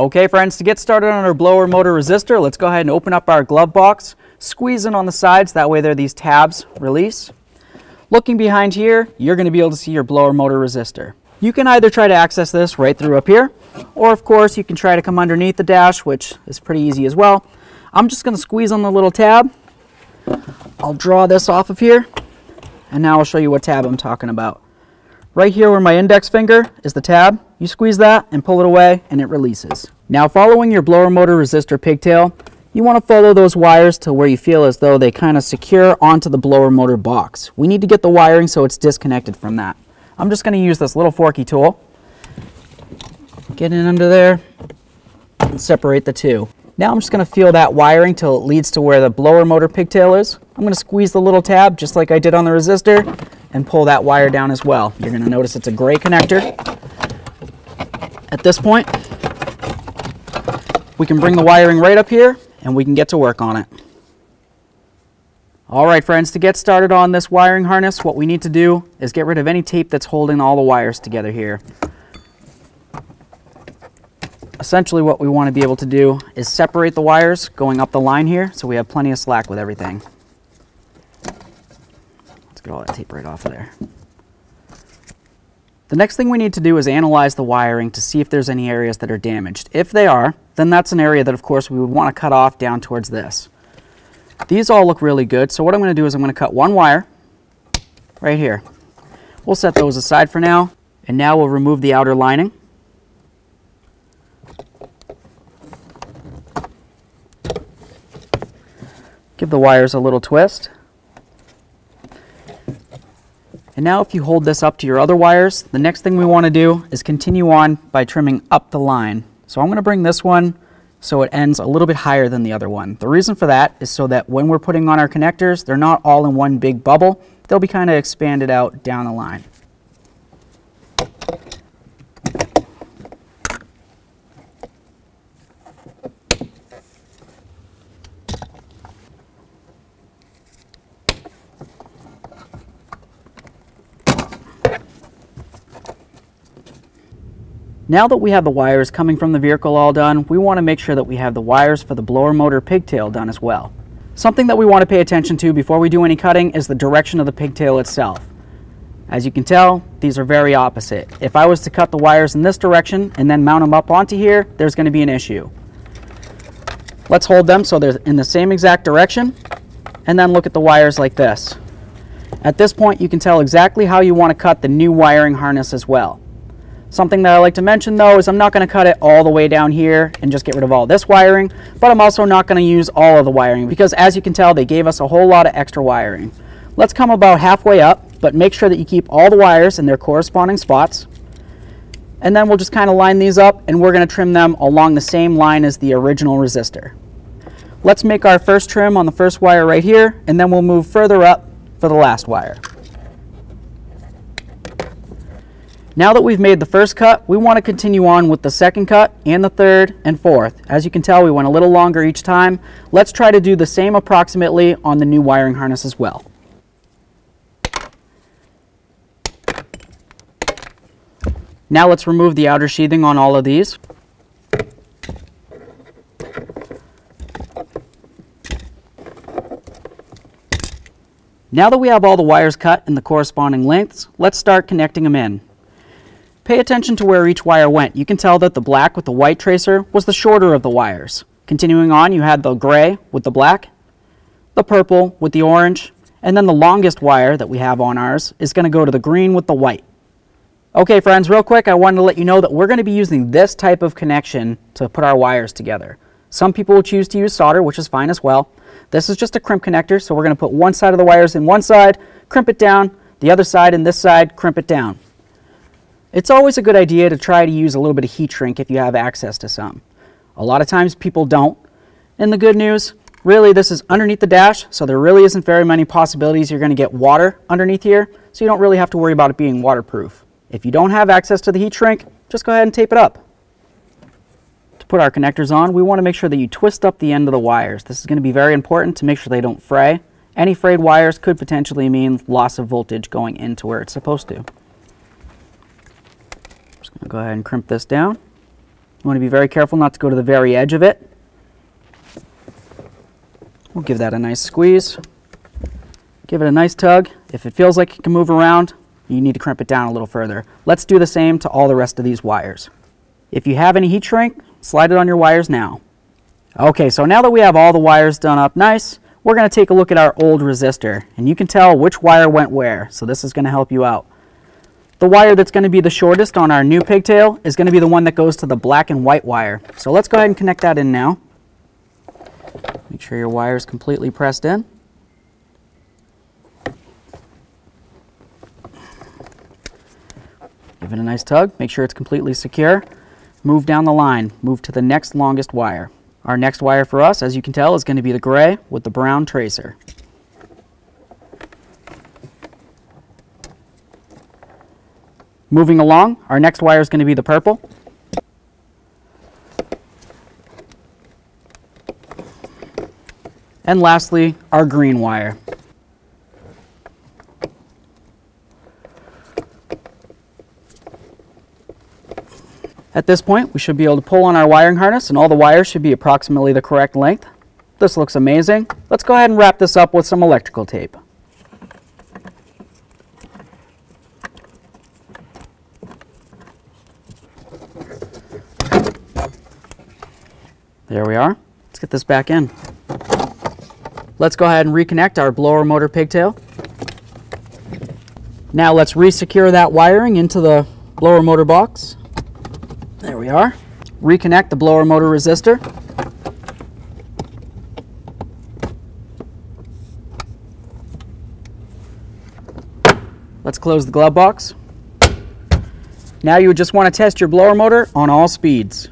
Okay friends, to get started on our blower motor resistor, let's go ahead and open up our glove box, squeeze in on the sides, that way there these tabs release. Looking behind here, you're going to be able to see your blower motor resistor. You can either try to access this right through up here, or of course you can try to come underneath the dash, which is pretty easy as well. I'm just going to squeeze on the little tab. I'll draw this off of here, and now I'll show you what tab I'm talking about. Right here where my index finger is the tab, you squeeze that and pull it away and it releases. Now following your blower motor resistor pigtail, you want to follow those wires to where you feel as though they kind of secure onto the blower motor box. We need to get the wiring so it's disconnected from that. I'm just going to use this little forky tool. Get in under there and separate the two. Now I'm just going to feel that wiring till it leads to where the blower motor pigtail is. I'm going to squeeze the little tab just like I did on the resistor and pull that wire down as well. You're going to notice it's a gray connector. At this point, we can bring the wiring right up here and we can get to work on it. Alright friends, to get started on this wiring harness, what we need to do is get rid of any tape that's holding all the wires together here. Essentially what we want to be able to do is separate the wires going up the line here so we have plenty of slack with everything. Let's get all that tape right off of there. The next thing we need to do is analyze the wiring to see if there's any areas that are damaged. If they are, then that's an area that of course we would want to cut off down towards this. These all look really good, so what I'm going to do is I'm going to cut one wire right here. We'll set those aside for now, and now we'll remove the outer lining. Give the wires a little twist. And now if you hold this up to your other wires, the next thing we want to do is continue on by trimming up the line. So I'm going to bring this one so it ends a little bit higher than the other one. The reason for that is so that when we're putting on our connectors, they're not all in one big bubble. They'll be kind of expanded out down the line. Now that we have the wires coming from the vehicle all done, we want to make sure that we have the wires for the blower motor pigtail done as well. Something that we want to pay attention to before we do any cutting is the direction of the pigtail itself. As you can tell, these are very opposite. If I was to cut the wires in this direction and then mount them up onto here, there's going to be an issue. Let's hold them so they're in the same exact direction, and then look at the wires like this. At this point, you can tell exactly how you want to cut the new wiring harness as well. Something that I like to mention though is I'm not going to cut it all the way down here and just get rid of all this wiring, but I'm also not going to use all of the wiring because as you can tell they gave us a whole lot of extra wiring. Let's come about halfway up, but make sure that you keep all the wires in their corresponding spots. And then we'll just kind of line these up and we're going to trim them along the same line as the original resistor. Let's make our first trim on the first wire right here, and then we'll move further up for the last wire. Now that we've made the first cut, we want to continue on with the second cut and the third and fourth. As you can tell, we went a little longer each time. Let's try to do the same approximately on the new wiring harness as well. Now let's remove the outer sheathing on all of these. Now that we have all the wires cut in the corresponding lengths, let's start connecting them in. Pay attention to where each wire went. You can tell that the black with the white tracer was the shorter of the wires. Continuing on, you had the gray with the black, the purple with the orange, and then the longest wire that we have on ours is going to go to the green with the white. Okay friends, real quick, I wanted to let you know that we're going to be using this type of connection to put our wires together. Some people will choose to use solder, which is fine as well. This is just a crimp connector, so we're going to put one side of the wires in one side, crimp it down, the other side in this side, crimp it down. It's always a good idea to try to use a little bit of heat shrink if you have access to some. A lot of times people don't. And the good news, really this is underneath the dash, so there really isn't very many possibilities you're going to get water underneath here, so you don't really have to worry about it being waterproof. If you don't have access to the heat shrink, just go ahead and tape it up. To put our connectors on, we want to make sure that you twist up the end of the wires. This is going to be very important to make sure they don't fray. Any frayed wires could potentially mean loss of voltage going into where it's supposed to. Just going to go ahead and crimp this down. You want to be very careful not to go to the very edge of it. We'll give that a nice squeeze. Give it a nice tug. If it feels like it can move around, you need to crimp it down a little further. Let's do the same to all the rest of these wires. If you have any heat shrink, slide it on your wires now. Okay, so now that we have all the wires done up nice, we're going to take a look at our old resistor, and you can tell which wire went where, so this is going to help you out. The wire that's going to be the shortest on our new pigtail is going to be the one that goes to the black and white wire. So let's go ahead and connect that in now. Make sure your wire is completely pressed in. Give it a nice tug, make sure it's completely secure. Move down the line, move to the next longest wire. Our next wire for us, as you can tell, is going to be the gray with the brown tracer. Moving along, our next wire is going to be the purple. And lastly, our green wire. At this point, we should be able to pull on our wiring harness and all the wires should be approximately the correct length. This looks amazing. Let's go ahead and wrap this up with some electrical tape. There we are. Let's get this back in. Let's go ahead and reconnect our blower motor pigtail. Now let's re-secure that wiring into the blower motor box. There we are. Reconnect the blower motor resistor. Let's close the glove box. Now you would just want to test your blower motor on all speeds.